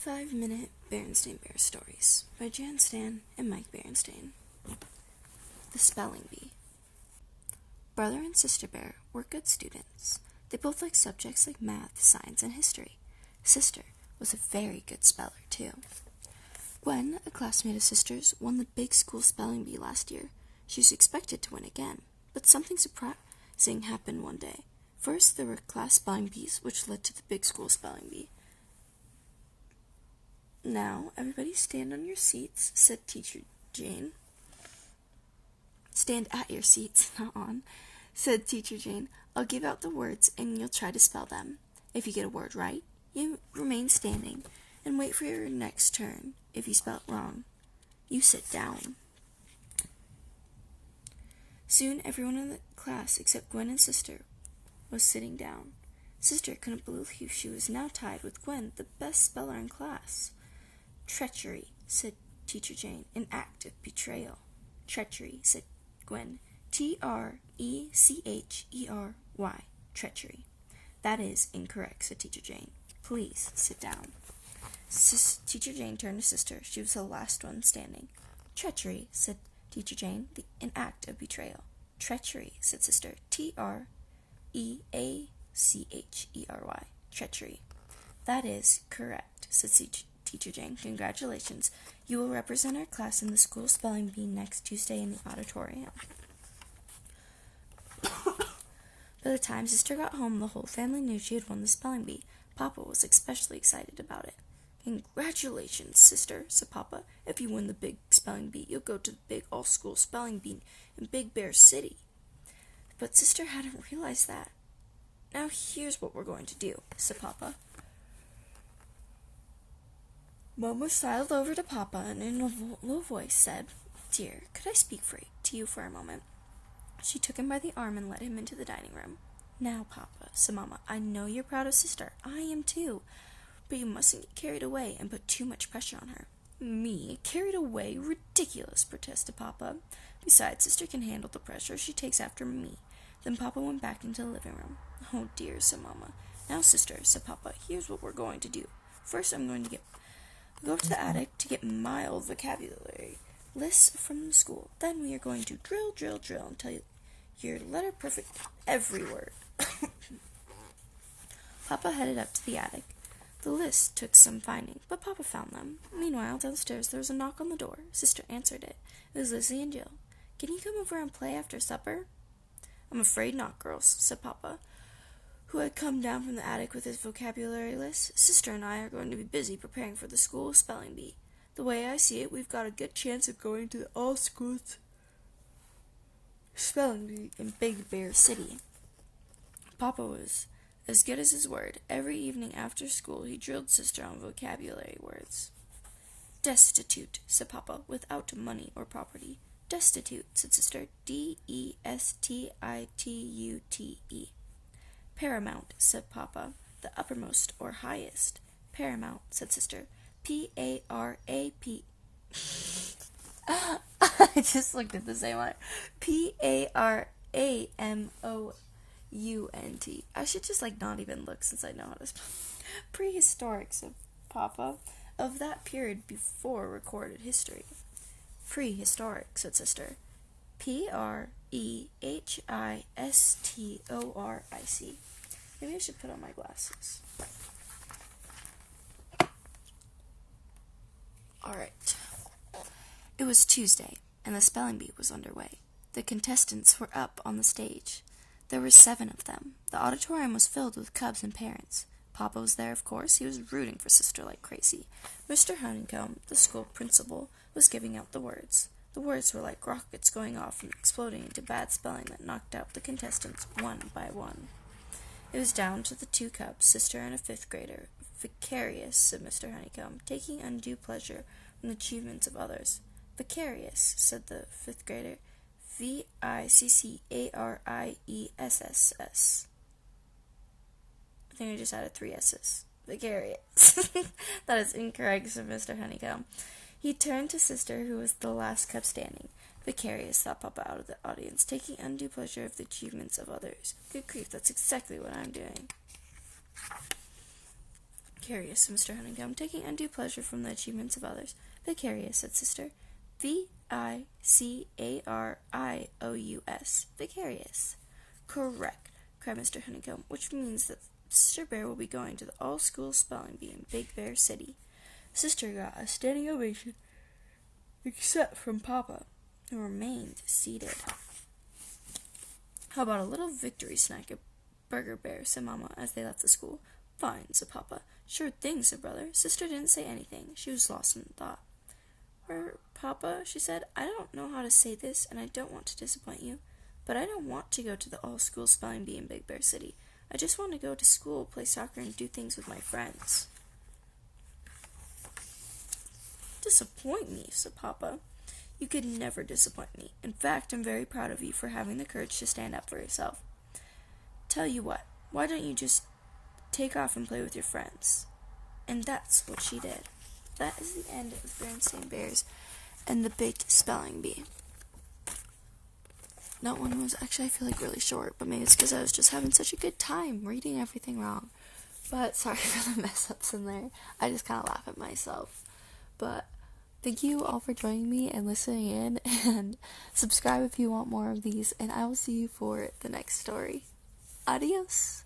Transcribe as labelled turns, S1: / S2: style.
S1: 5-minute Berenstain Bear Stories by Jan Stan and Mike Berenstain. The Spelling Bee. Brother and sister bear were good students. They both liked subjects like math, science, and history. Sister was a very good speller, too. Gwen, a classmate of sister's, won the big school spelling bee last year. She was expected to win again, but something surprising happened one day. First, there were class spelling bees, which led to the big school spelling bee. "Now, everybody stand on your seats," said Teacher Jane. "Stand at your seats, not on," said Teacher Jane. "I'll give out the words, and you'll try to spell them. If you get a word right, you remain standing, and wait for your next turn. If you spell it wrong, you sit down." Soon, everyone in the class, except Gwen and Sister, was sitting down. Sister couldn't believe she was now tied with Gwen, the best speller in class. "Treachery," said Teacher Jane, "an act of betrayal." "Treachery," said Gwen. Trechery. Treachery. "That is incorrect," said Teacher Jane. "Please sit down." Teacher Jane turned to Sister. She was the last one standing. "Treachery," said Teacher Jane, "an act of betrayal." "Treachery," said Sister. Treachery. Treachery. "That is correct," said Teacher Jane. "Congratulations. You will represent our class in the school spelling bee next Tuesday in the auditorium." By the time Sister got home, the whole family knew she had won the spelling bee. Papa was especially excited about it. "Congratulations, Sister," said Papa. "If you win the big spelling bee, you'll go to the big all-school spelling bee in Big Bear City." But Sister hadn't realized that. "Now here's what we're going to do," said Papa. Mama sidled over to Papa and in a low voice said, "Dear, could I speak to you for a moment?" She took him by the arm and led him into the dining room. "Now, Papa," said Mama, "I know you're proud of Sister. I am too. But you mustn't get carried away and put too much pressure on her." "Me? Carried away? Ridiculous," protested Papa. "Besides, Sister can handle the pressure. She takes after me." Then Papa went back into the living room. "Oh dear," said Mama. "Now, Sister," said Papa, "here's what we're going to do. First, I'm going to go up to the attic to get my old vocabulary lists from the school. Then we are going to drill until you're letter perfect every word." Papa headed up to the attic. The lists took some finding, but Papa found them. Meanwhile, downstairs there was a knock on the door. Sister answered it. It was Lizzie and Jill. "Can you come over and play after supper?" "I'm afraid not, girls," said Papa, who had come down from the attic with his vocabulary list. "Sister and I are going to be busy preparing for the school spelling bee. The way I see it, we've got a good chance of going to the all-school spelling bee in Big Bear City." Papa was as good as his word. Every evening after school, he drilled Sister on vocabulary words. "Destitute," said Papa, "without money or property." "Destitute," said Sister. Destitute. "Paramount," said Papa. "The uppermost or highest." "Paramount," said Sister. Parap. I just looked at the same one. Paramount. I should just not even look since I know how to spell. "Prehistoric," said Papa. "Of that period before recorded history." "Prehistoric," said Sister. Prehistoric. Maybe I should put on my glasses. Alright. It was Tuesday, and the spelling bee was underway. The contestants were up on the stage. There were 7 of them. The auditorium was filled with cubs and parents. Papa was there, of course. He was rooting for Sister like crazy. Mr. Honeycomb, the school principal, was giving out the words. The words were like rockets going off and exploding into bad spelling that knocked out the contestants one by one. It was down to the 2 cubs, Sister and a 5th grader. "Vicarious," said Mr. Honeycomb, "taking undue pleasure in the achievements of others." "Vicarious," said the 5th grader. Vicariess. I think I just added 3 S's. Vicarious. "That is incorrect," said Mr. Honeycomb. He turned to Sister, who was the last cub standing. "Vicarious," thought Papa out of the audience, "taking undue pleasure of the achievements of others. Good grief, that's exactly what I'm doing." Vicarious, said Mr. Honeycomb, taking undue pleasure from the achievements of others. Vicarious, said Sister. Vicarious. Vicarious. Correct, cried Mr. Honeycomb, which means that Sister Bear will be going to the all-school spelling bee in Big Bear City. Sister got a standing ovation, except from Papa, who remained seated. How about a little victory snack at Burger Bear, said Mama, as they left the school. Fine, said Papa. Sure thing, said Brother. Sister didn't say anything. She was lost in thought. Papa, she said, I don't know how to say this, and I don't want to disappoint you, but I don't want to go to the all-school spelling bee in Big Bear City. I just want to go to school, play soccer, and do things with my friends. Disappoint me, said Papa. You could never disappoint me. In fact, I'm very proud of you for having the courage to stand up for yourself. Tell you what, why don't you just take off and play with your friends? And that's what she did. That is the end of Berenstain Bears and the Baked Spelling Bee. That one was actually, I feel like, really short, but maybe it's because I was just having such a good time reading everything wrong. But sorry for the mess-ups in there. I just kind of laugh at myself. But thank you all for joining me and listening in, and subscribe if you want more of these, and I will see you for the next story. Adios!